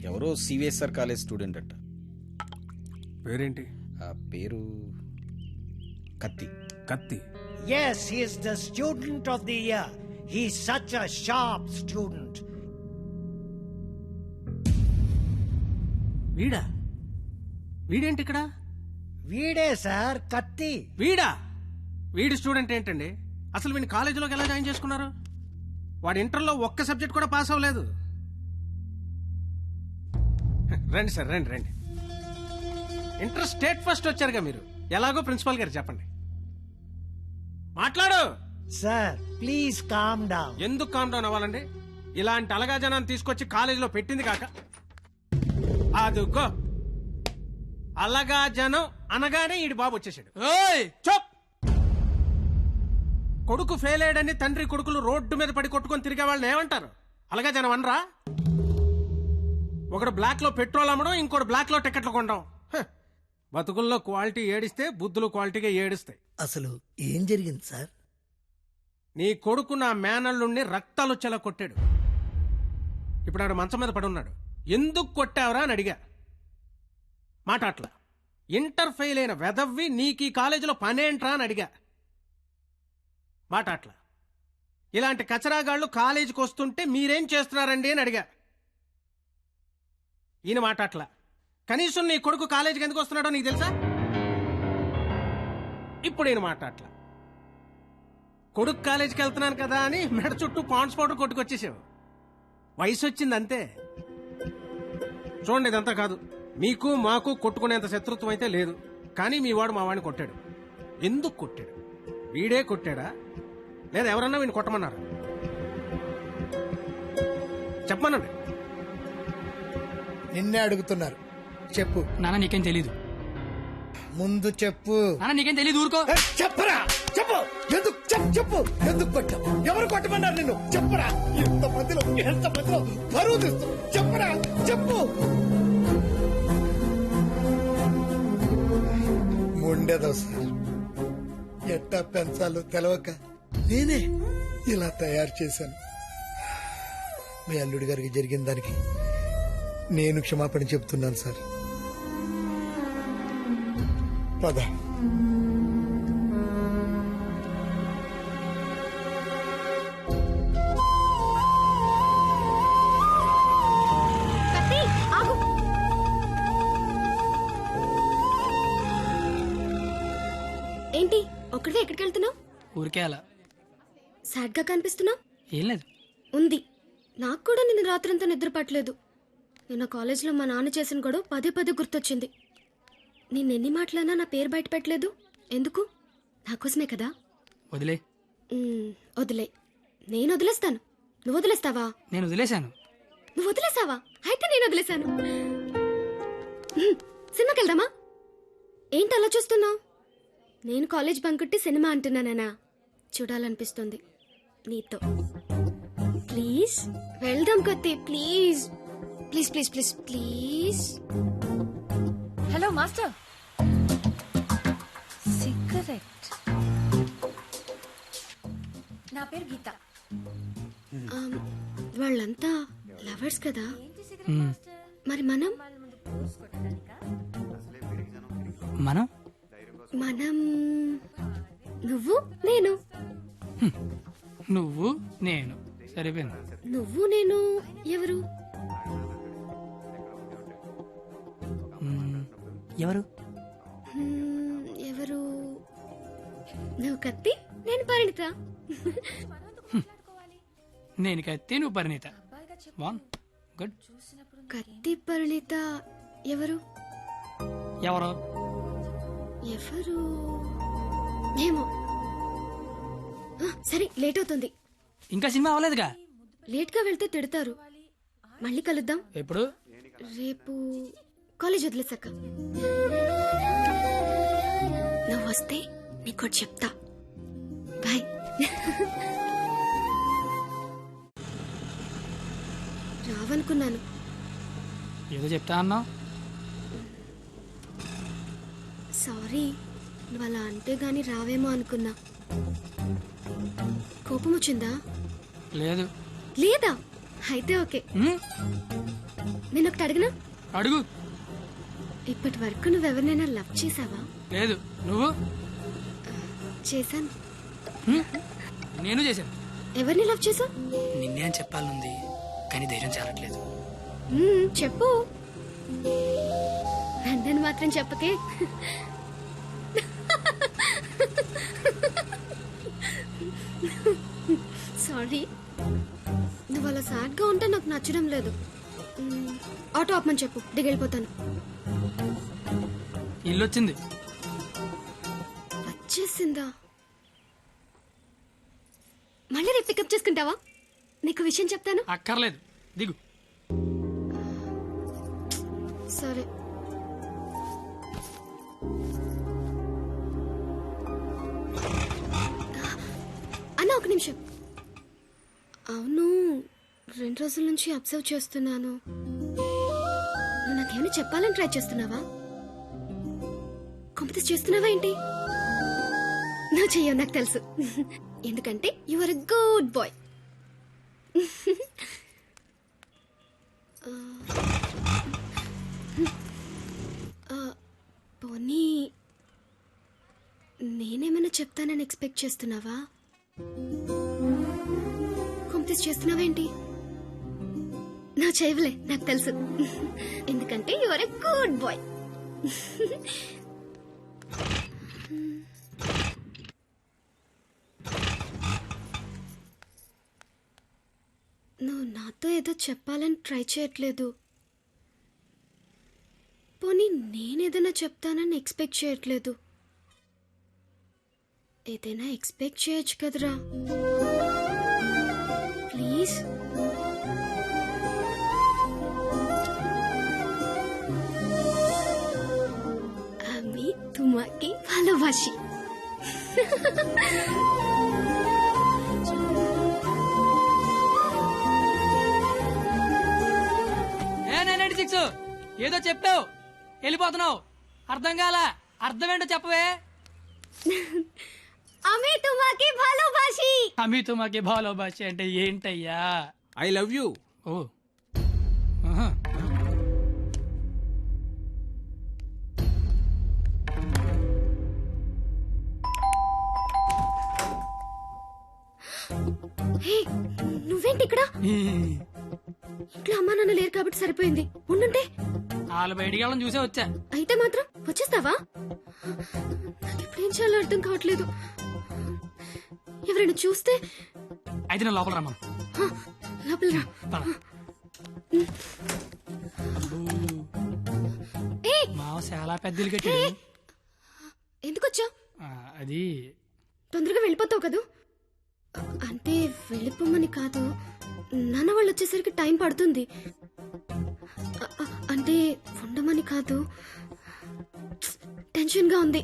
ఎవరో CVSR college student అంట. పేరేంటి? ఆ పేరు కత్తి. కత్తి. Yes, he is the student of the year. He's such a sharp student. వీడా? వీడేంటి ఇక్కడ? వీడే సార్ కత్తి. వీడా? వీడి స్టూడెంట్ ఏంటండి? అసలు వీడిని కాలేజీలోకి ఎలా జాయిన్ చేసుకున్నారు? వాడి ఇంటర్లో ఒక్క సబ్జెక్ట్ కూడా పాస్ అవ్వలేదు. రండి సార్, రండి రండి. ఇంటర్ స్టేట్ ఫస్ట్ వచ్చారుగా మీరు, ఎలాగో ప్రిన్సిపాల్ గారు చెప్పండి. మాట్లాడు సార్ ప్లీజ్ కామ్ డౌన్. ఎందుకు కామ్ డౌన్ అవ్వాలండి? ఇలాంటి అలగా జనాన్ని తీసుకొచ్చి కాలేజీలో పెట్టింది కాక అదుగో అలగా జనం అనగానే ఈడి బాబు వచ్చేసాడు. చోప్! కొడుకు ఫెయిల్ అయ్యాడని తండ్రి కొడుకులు రోడ్డు మీద పడి కొట్టుకొని తిరిగే వాళ్ళని ఏమంటారు? అలగా జనం అనరా? ఒకడు బ్లాక్ లో పెట్రోల్ అమ్మడం, ఇంకోటి బ్లాక్ లో టికెట్లు కొనడం. బతుకుల్లో క్వాలిటీ ఏడిస్తే బుద్ధులు క్వాలిటీగా ఏడుస్తాయి. అసలు ఏం జరిగింది సార్? నీ కొడుకు నా మేనల్లుండి రక్తాలు వచ్చేలా కొట్టాడు. ఇప్పుడు ఆడు మంచం మీద పడి ఉన్నాడు. ఎందుకు కొట్టావురా అని అడిగా. మాట అట్లా. ఇంటర్ ఫెయిల్ అయిన వెదవ్వి నీకు ఈ కాలేజీలో పనేంట్రా అని అడిగా. మాట అట్లా. ఇలాంటి కచరాగాళ్ళు కాలేజీకి వస్తుంటే మీరేం చేస్తున్నారండి అని అడిగా. ఈయన మాట అట్లా. కనీసం నీ కొడుకు కాలేజీకి ఎందుకు వస్తున్నాడో నీకు తెలుసా? ఇప్పుడు ఈయన మాట అట్లా. కొడుకు కాలేజీకి వెళ్తున్నాను కదా అని మెడ చుట్టూ పాండ్స్ పౌడర్ కొట్టుకొచ్చేసావు. వయసు వచ్చింది అంతే. చూడండి, ఇదంతా కాదు. మీకు మాకు కొట్టుకునేంత శత్రుత్వం అయితే లేదు. కానీ మీ వాడు మా వాడిని కొట్టాడు. ఎందుకు కొట్టాడు? వీడే కొట్టాడా లేదా ఎవరన్నా వీడిని కొట్టమన్నారు? చెప్పమనండి. నిన్నే అడుగుతున్నారు, చెప్పు. నాన్న నీకేం తెలీదు. ముందు చెప్పు. నాన్న నీకేం తెలీదు, ఊరుకో. చెప్పరా, చెప్పు. ఎందుకు చెప్పు, ఎందుకు కొట్టావు? ఎవరు కొట్టమన్నారు నిన్ను? చెప్పరా. ఎంత మందిలో బరువు తీస్తావు? చెప్పరా, చెప్పు. ఉండేదో సార్, ఎట్టా పెంచాలో తెలవక నేనే ఇలా తయారు చేశాను. మీ అల్లుడి గారికి జరిగిన దానికి నేను క్షమాపణ చెప్తున్నాను సార్. పద. ఏంటి ఒక్కడే ఎక్కడికి వెళ్తున్నావు? ఊరికే అలా. సాడ్ గా కనిపిస్తున్నావు. ఏం లేదు. ఉంది. నాకు కూడా నిన్న రాత్రంతా నిద్ర పట్టలేదు. నిన్న కాలేజీలో మా నాన్న చేసిన గొడవ పదే పదే గుర్తొచ్చింది. నిన్నెన్ని మాటలన్నా నా పేరు బయట పెట్టలేదు. ఎందుకు? నాకోసమే కదా. వదిలే. వదిలే. నేను వదిలేస్తాను. నువ్వు వదిలేస్తావా? నేను వదిలేశాను. నువ్వు వదిలేసావా? అయితే నేను వదిలేశాను. సినిమాకి వెళ్దామా? ఏంటి అలా చూస్తున్నావు? నేను కాలేజ్ బంకుట్టి సినిమా అంటున్నానా? చూడాలనిపిస్తుంది నీతో. ప్లీజ్ వెళ్దాం కత్తి, please please please please please. Hello master. Cigarette. నా పేరు గీత. వాళ్ళంతా లవర్స్ కదా, మరి మనం మనం మనం నువ్వు నేను. నువ్వు నేను సరిపోయింది. నువ్వు నేను ఎవరు? ఎవరు? ఎవరు? నువ్వు కత్తి, నేను పరిణిత. నేను కత్తి, నువ్వు పరిణిత. గుడ్. కత్తి పరిణిత ఎవరు? ఎవరు? ఎవరు ఏమో. సరే, లేట్ అవుతుంది. ఇంకా సినిమా అవ్వలేదుగా. లేట్ గా వెళ్తే తిడతారు. మళ్ళీ కలుద్దాం. ఎప్పుడు? రేపు కాలేజ్ వదిలేసాక. నువ్వు వస్తే నీకోటి చెప్తా. బాయ్. రావనుకున్నాను. ఏదో చెప్తా అన్నావు. సారీ, నువ్వు అలా అంటే గాని రావేమో అనుకున్నా. కోపం వచ్చిందా? లేదు. లేదా? అయితే ఓకే. నేను ఒకటి అడిగినా? అడుగు. ఇప్పటి వరకు నువ్వెవరినైనా లవ్ చేసావా? లేదు. నువ్వు? చేశాను. నేను చేశాను. ఎవరిని లవ్ చేసావు? నిన్నే అని చెప్పాలనుంది కానీ ధైర్యం చాలట్లేదు. చెప్పు. నన్ను మాత్రం చెప్పకే. సారీ. నువ్వు అలా సాడ్ గా ఉంటే నాకు నచ్చడం లేదు. ఆటో ఆపమని చెప్పు, దిగెళ్ళిపోతాను. ఇల్లు వచ్చింది. వచ్చేసిందా? మళ్ళీ రేపు పికప్ చేసుకుంటావా? నీకు విషయం చెప్తాను. అక్కర్లేదు, దిగు. సరే. అన్న ఒక నిమిషం. అవును, 2 రోజుల నుంచి అబ్జర్వ్ చేస్తున్నాను. నువ్వు నాకేమైనా చెప్పాలని ట్రై చేస్తున్నావా? కాంపిటీస్ చేస్తున్నావా ఏంటి? నువ్వు చెయ్యవు, నాకు తెలుసు. ఎందుకంటే you are a good boy. పోనీ నేనేమైనా చెప్తానని ఎక్స్పెక్ట్ చేస్తున్నావా? కాంపిటీస్ చేస్తున్నావా ఏంటి? నువ్వు చేయవులే, నాకు తెలుసు. ఎందుకంటే you are a good boy. నువ్వు నాతో ఏదో చెప్పాలని ట్రై చేయట్లేదు. పోనీ నేనేదైనా చెప్తానని ఎక్స్పెక్ట్ చేయట్లేదు. ఏదైనా ఎక్స్పెక్ట్ చేయొచ్చు కదరా, ప్లీజ్. আমি তোমাকে ভালোবাসি. ఏదో చెప్పావు, వెళ్ళిపోతున్నావు. అర్థం కాల. అర్థం ఏంటో చెప్పవే. আমি তোমাকে ভালোবাসি. అమి తుమాకి భాలోబాషి అంటే ఏంటయ్యా? I love you. ఓ, ఆహా. హే, నువ్వేంటి ఇక్కడ? ఇంట్లో అమ్మా నాన్న లేరు కాబట్టి సరిపోయింది. ఉండుంటే వాళ్ళు బయటికి వెళ్ళడం చూసే వచ్చా. అయితే మాత్రం వచ్చేస్తావా? నాకు ఇప్పుడేం చేయాలో అర్థం కావట్లేదు. ఎవరైనా చూస్తే? అయితే నేను లోపల రమ్మను. లోపల రా. పద. ఏయ్, మావ చాలా పెద్దలు కట్టాడు. ఎందుకు వచ్చావు? అది తొందరగా వెళ్ళిపోతావు కదూ? అంటే వెళ్ళిపోమని కాదు, నాన్న వాళ్ళు వచ్చేసరికి టైం పడుతుంది. అంటే ఉండమని కాదు, టెన్షన్ గా ఉంది.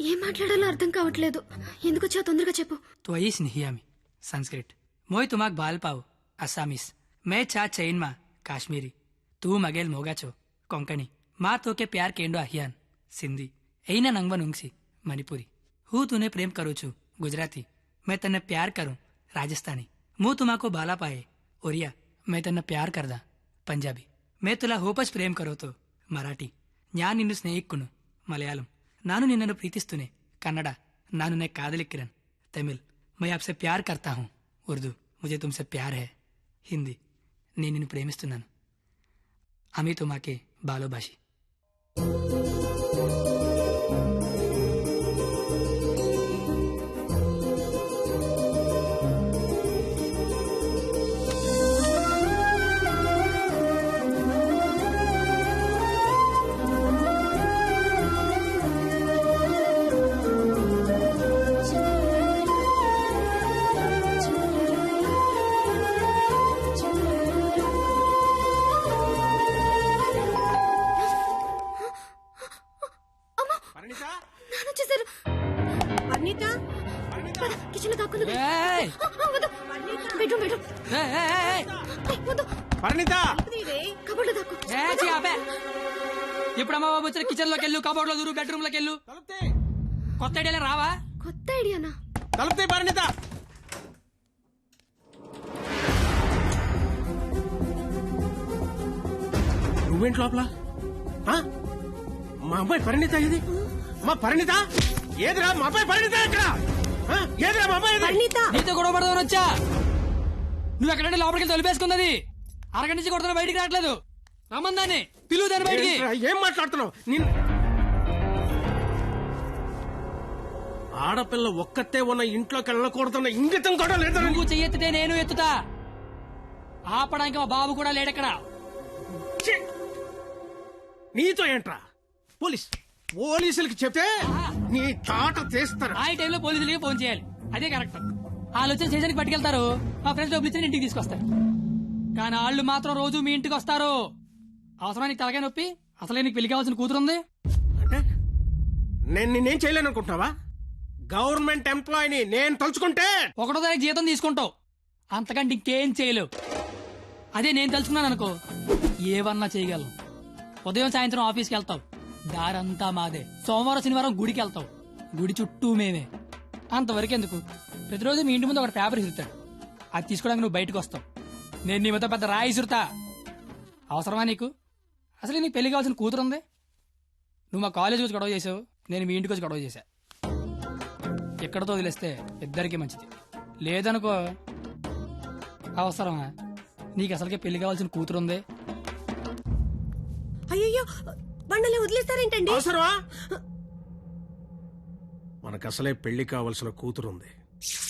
ఏం మాట్లాడాలో అర్థం కావట్లేదు. ఎందుకు వచ్చావు? తొందరగా చెప్పు. तो आई स्नेहियामी संस्कृत मोय तुमाक बाल पाव असामीस मैं चा चैन मा काश्मीरी तू मगेल मोगाचो कोंकणी माँ तो के प्यार केंडो अहियान सिंधी ऐना नंगवा नुंगसी मणिपुरी हूँ तूने प्रेम करू छू गुजराती मैं तन्ने प्यार करूं राजस्थानी मुँह तुमाको बाला पाए ओरिया मैं तन्ने प्यार करदा पंजाबी मैं तुला होपस प्रेम करो तो मराठी न्या निन्नु स्नेहिक्कुनु मलयालम नानु निन्ननु प्रीतिस्तुने कन्नड नानु ने कादलिक्किरन तमिल मैं आपसे प्यार करता हूँ उर्दू मुझे तुमसे प्यार है हिंदी నేను నిన్ను ప్రేమిస్తున్నాను అమి తుమాకే బాలోబాషి. నాన్న వచ్చేసారు. పద, కిచెన్ లో దాక్కుంది. ఏయ్! Bedroom bedroom. వద్దు, పరిణిత, కబోర్డ్ లో దాక్కు. ఇప్పుడు అమ్మ బాబు వచ్చిన కిచెన్ లోకి వెళ్ళు, కబోర్డ్ లో దూరు, బెడ్రూమ్ లోకి వెళ్ళు. కొత్త ఐడియాలో రావా? కొత్త ఐడియానా? తలుపుతే పరిణిత. నువ్వేంటి లోపల ఆ? మా అమ్మాయి పరిణిత ఇది మా పరిణిత ఏదిరా మా అమ్మాయి పరిణిత ఎక్కడ ఆ? ఏదిరా మా అమ్మాయి ఇది? నీతో గొడవ పడదామని వచ్చా. నువ్వు ఎక్కడంటే లోపలికి తొలిపేసుకున్నది. అరగంట నుంచి కొడుతున్నా, బయటికి రావట్లేదు. రమ్మందాన్ని పిలువు దాన్ని బయటికి. ఏంట్రా, ఏం మాట్లాడుతున్నావు నిన్ను ఆడపిల్ల ఒక్కతే ఉన్న ఇంట్లోకి వెళ్ళకూడదన్న ఇంగితం కూడా లేదా నువ్వు చెయ్యెత్తితే నేను ఎత్తుతా. ఆపడానికి మా బాబు కూడా లేడెక్కడ. ఛీ! నీతో ఏంట్రా పోలీసులకి చెప్తే నీ తాట తీస్తారు. ఆ టైంలో పోలీసులకి ఫోన్ చేయాలి, అదే కరెక్ట్. వాళ్ళు వచ్చి స్టేషన్కి పట్టుకెళ్తారు, మా ఫ్రెండ్స్ డబ్బులు ఇచ్చి ఇంటికి తీసుకొస్తారు. కానీ వాళ్ళు మాత్రం రోజు మీ ఇంటికి వస్తారు. అవసరమా నీకు తలకాయ నొప్పి? అసలే నీకు పెళ్లి కావాల్సిన కూతురుంది. అంటే నేను నిన్నేం చేయలేను అనుకుంటున్నావా? గవర్నమెంట్ ఎంప్లాయీని నేను తలుచుకుంటే 1వ తారీఖు జీతం తీసుకుంటావు, అంతకంటే ఇంకేం చేయలేవు. అదే నేను తలుచుకున్నాను అనుకో, ఏవన్నా చేయగలను. ఉదయం సాయంత్రం ఆఫీస్కి వెళ్తావు, దారంతా మాదే. సోమవారం శనివారం గుడికి వెళ్తావు, గుడి చుట్టూ మేమే. అంతవరకు ఎందుకు, ప్రతిరోజు మీ ఇంటి ముందు ఒక పేపర్ ఇస్తాడు, అది తీసుకోవడానికి నువ్వు బయటకు వస్తావు. నేను నీ మీద పెద్ద రాయి ఇసురుతా. అవసరమా నీకు? అసలు నీకు పెళ్లి కావాల్సిన కూతురుంది. నువ్వు మా కాలేజ్ వచ్చి గొడవ చేసావు, నేను మీ ఇంటికి వచ్చి గొడవ చేశా. ఎక్కడతో వదిలేస్తే ఇద్దరికి మంచిది. లేదనుకో, అవసరమా? నీకు అసలుకే పెళ్లి కావాల్సిన కూతురుంది. అయ్యో బండలే వదిలేస్తారేంటండి? అవసరమా? మనకు అసలే పెళ్లి కావాల్సిన కూతురుంది.